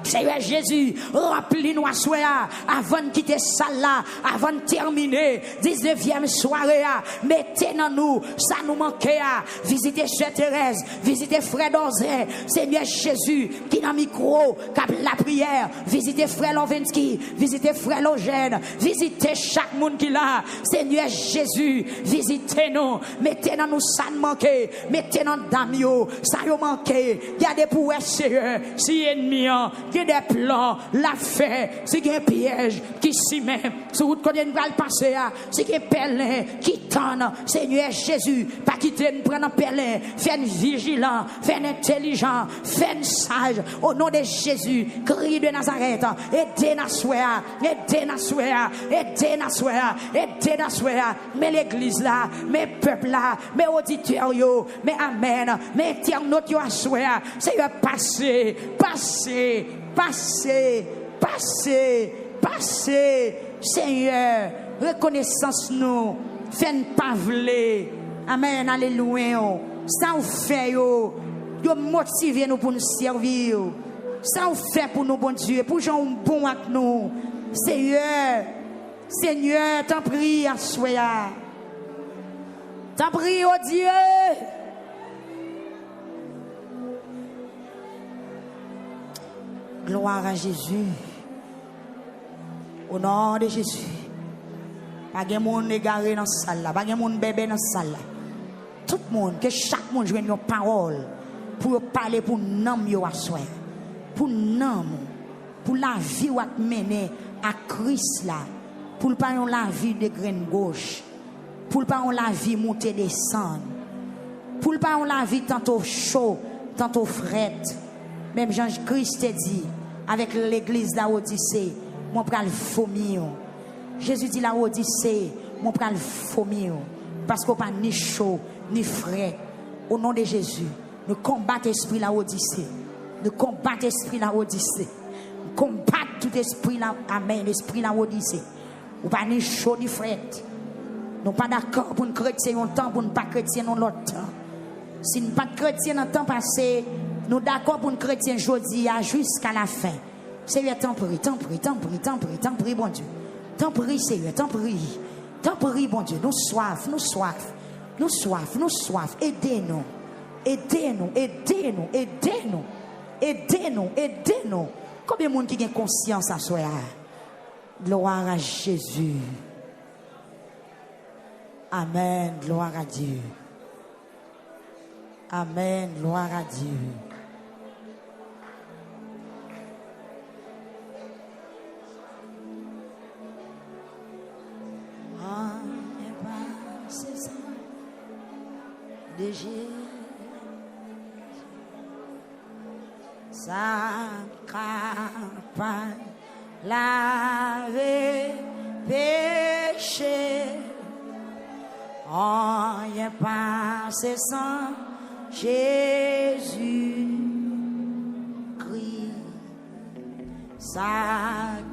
[SPEAKER 1] Seigneur Jésus, remplis-nous à soir avant de quitter salle là, avant de terminer 19e soirée, mettez dans nous, ça nous manquait, visitez Sœur Thérèse, visitez Frère Donzé, Seigneur Jésus, qui dans le micro, cap la prière, visitez Frère Lovensky, visitez Frère Logène, visitez chaque monde qui l'a, Seigneur Jésus, visitez-nous, mettez dans nous ça nous manquait, mettez dans Damio, ça nous manquait, gardez pour Seigneur, si ennemi, qui a des plans, la fait, c'est qu'il y a un piège qui s'y met, sur route qu'on va le passer, c'est qu'il y a un pèlerin qui tente, Seigneur Jésus, pas quitter nous prendre un pèlerin, fais un vigilant, fais un intelligent, fais un sage, au nom de Jésus, crie de Nazareth, aidez Nassoua, aidez Nassoua, aidez Nassoua, aidez Nassoua, mais l'église là, mes peuples là, mes auditeurs yo, mais amen, mes internautes yo Nassoua, c'est passer, passer, passez, passez, passez, Seigneur, reconnaissance nous, fais pas vler, amen, alléluia, ça vous fait yo, motivez nous pour nous servir, ça vous fait pour nous, bon Dieu, pour gens bon avec nous, Seigneur, Seigneur, t'en prie à soya, t'en prie au Dieu. Gloire à Jésus. Au nom de Jésus. Pas de monde égaré dans la salle là. Pas de monde bébé dans la salle là. Tout le monde, que chaque monde joue une parole pour parler pour nom yo assoir. Pour nom. Pour la vie ou mener à Christ là. Pour pas la vie de graine gauche. Pour pas la vie monter descendre. Pour pas la vie tantôt chaud, tantôt fret. Même Jean-Christ dit, avec l'église d'Odyssée, mon pral vomir. Jésus dit la Odyssée, mon pral vomir. Parce qu'on pas ni chaud, ni frais. Au nom de Jésus, nous combattons l'esprit la Odyssée. Nous combattons l'esprit la Odyssée. Nous combattons tout esprit là, amen, l'esprit la Odyssée. Ou pas ni chaud, ni frais. Nous pas d'accord pour nous chrétiens un temps, pour ne pas chrétiens dans l'autre temps. Si nous pas chrétiens dans le temps passé, nous d'accord pour un chrétien aujourd'hui jusqu'à la fin. Seigneur, t'en prie, t'en prie, t'en prie, t'en prie, t'en prie, bon Dieu. T'en prie, Seigneur, t'en prie. T'en prie, bon Dieu. Nous soif, nous soif. Nous soif, nous soif. Aidez-nous. Aidez-nous, aidez-nous, aidez-nous. Aidez-nous, aidez-nous. Combien de monde qui a conscience à soi? Gloire à Jésus. Amen. Gloire à Dieu. Amen. Gloire à Dieu. De Jésus, sa campagne laver péché. Oh, y a pas c'est sans Jésus Christ, ça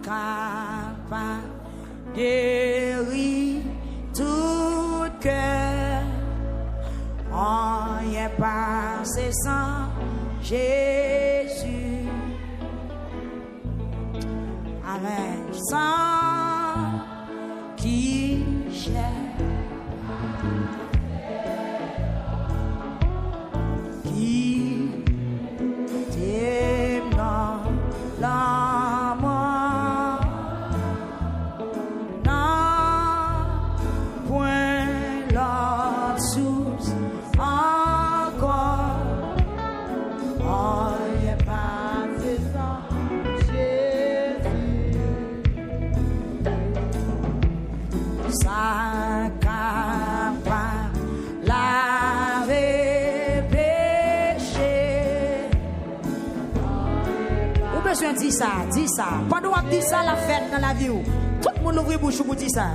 [SPEAKER 1] capable guérir tout cœur. Oh, y a pas c'est sans Jésus. Amen. Sans qui cherche, qui t'aime dans l'amour, non, point l'autre source encore. Oh, y a pas de sang, Jésus, ça capable laver péché. Ou besoin de dire ça, dis ça. Pendant qu'on dit ça, la fête dans la vie, tout le monde ouvre bouche pour dire ça.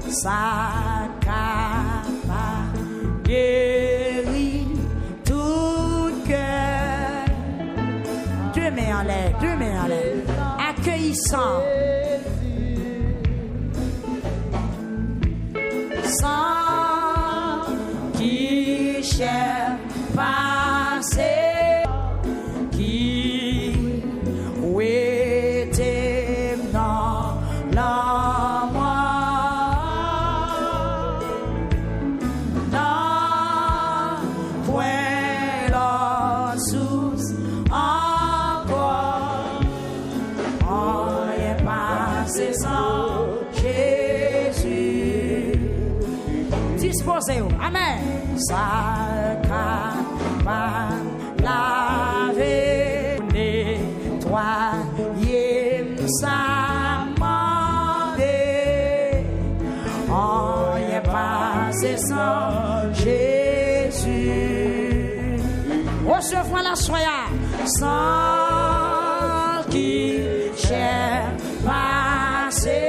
[SPEAKER 1] Ça capable guérir tout cœur. Deux mains en l'air, deux mains en l'air. Accueillissant. Sans qui cherche passer, qui était dans l'amour, non, point l'autre source encore. Oh, est passé sans Jésus. Disposez-vous. Amen. Ça capable laver, nettoyer, ça manger. Oh, y est passé sans Jésus. Recevons la soya. Sans qui cherche passer.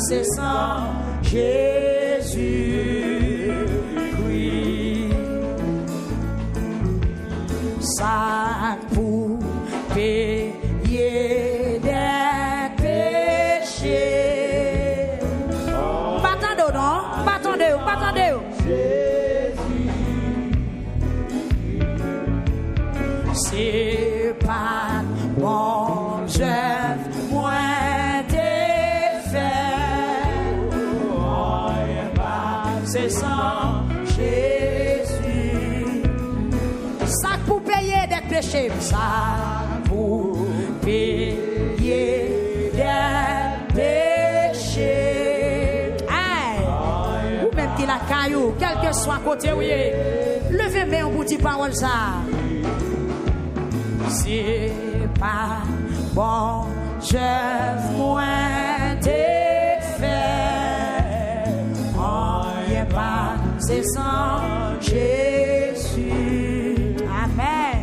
[SPEAKER 1] C'est sans Jésus Christ, ça pour payer des péchés. Battez-vous, non? Battez-vous, battez-vous. C'est pas bon, j'aime moins. C'est sans Jésus. Ça pour payer des péchés. Ça pour payer des péchés. Aïe. Ou même qui la caillou, quel que soit côté où il est. Levez main pour dire parole ça. C'est pas bon, je moins t'ai fait. C'est sans Jésus. Amen.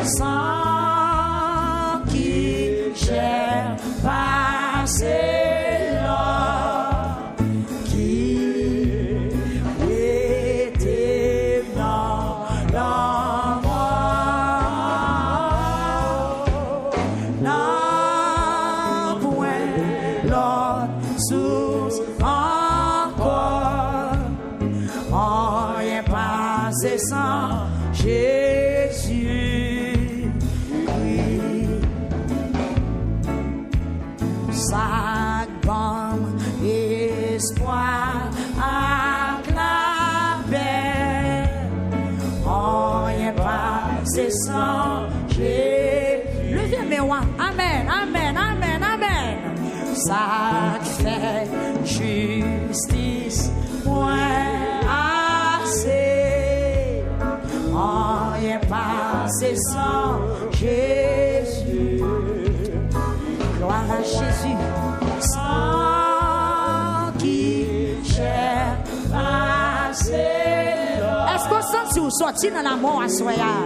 [SPEAKER 1] Sans qui cherche passer là, qui était dans l'amour, non, point l'autre source encore. Oh, y est passé sans Jésus. Oui. Sac, bombe, espoir, acclamé. Oh, y est passé sans Jésus. Levez mes mains. Amen, amen, amen, amen. Sac fait justice, point assez. passé sans Jésus. Gloire à Jésus. Sans qui j'ai passé. Est-ce qu'on sent si vous sortez dans la mort à soya?